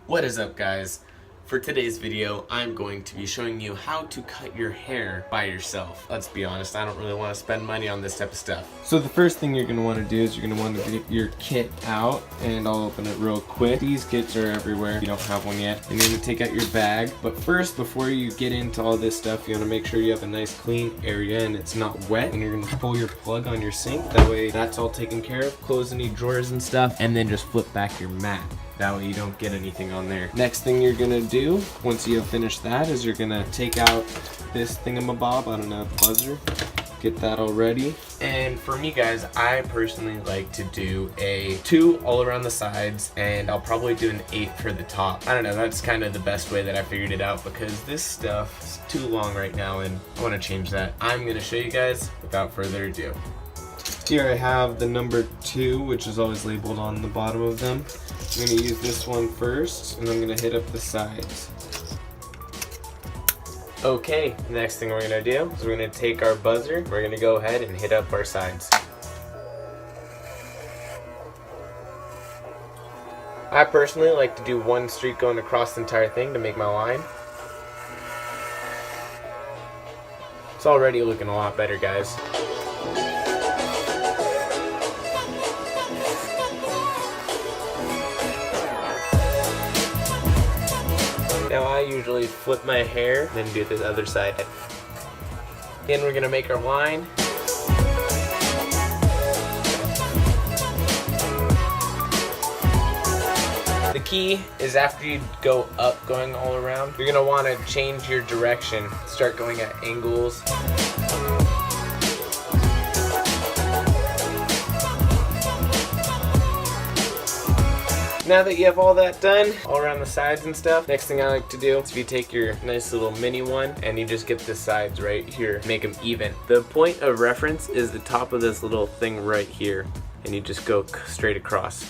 What is up, guys? For today's video, I'm going to be showing you how to cut your hair by yourself. Let's be honest, I don't really want to spend money on this type of stuff. So the first thing you're going to want to do is you're going to want to get your kit out, and I'll open it real quick. These kits are everywhere if you don't have one yet. And you're going to take out your bag. But first, before you get into all this stuff, you want to make sure you have a nice clean area and it's not wet. And you're going to pull your plug on your sink. That way that's all taken care of. Close any drawers and stuff, and then just flip back your mat. That way you don't get anything on there. Next thing you're gonna do, once you have finished that, is you're gonna take out this thingamabob, I don't know, buzzer. Get that all ready. And for me, guys, I personally like to do a 2 all around the sides, and I'll probably do an 8 for the top. I don't know, that's kind of the best way that I figured it out, because this stuff is too long right now and I want to change that. I'm gonna show you guys without further ado. Here I have the number 2, which is always labeled on the bottom of them. I'm going to use this one first, and I'm going to hit up the sides. Okay, next thing we're going to do is we're going to take our buzzer, we're going to go ahead and hit up our sides. I personally like to do one streak going across the entire thing to make my line. It's already looking a lot better, guys. Now I usually flip my hair, then do the other side. Again, we're gonna make our line. The key is after you go up, going all around, you're gonna wanna change your direction. Start going at angles. Now that you have all that done, all around the sides and stuff, next thing I like to do is you take your nice little mini one and you just get the sides right here, make them even. The point of reference is the top of this little thing right here, and you just go straight across.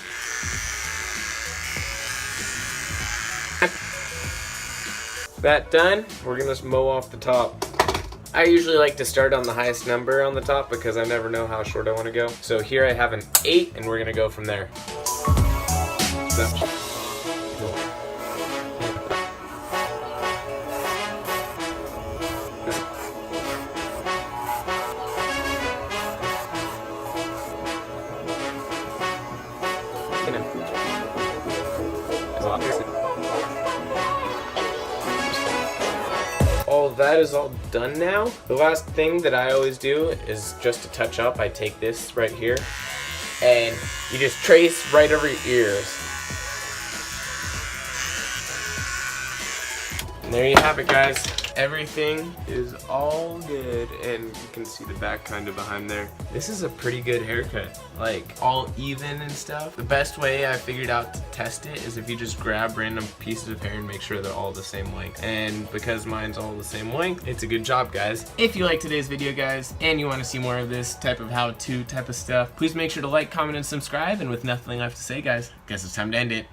That done, we're gonna just mow off the top. I usually like to start on the highest number on the top because I never know how short I want to go. So here I have an 8, and we're gonna go from there. All that is all done now. The last thing that I always do is just to touch up. I take this right here and you just trace right over your ears. And there you have it, guys. Everything is all good, and you can see the back kind of behind there. This is a pretty good haircut, like all even and stuff. The best way I figured out to test it is if you just grab random pieces of hair and make sure they're all the same length. And because mine's all the same length, it's a good job, guys. If you like today's video, guys, and you want to see more of this type of how-to type of stuff, please make sure to like, comment, and subscribe. And with nothing left to say, guys, guess it's time to end it.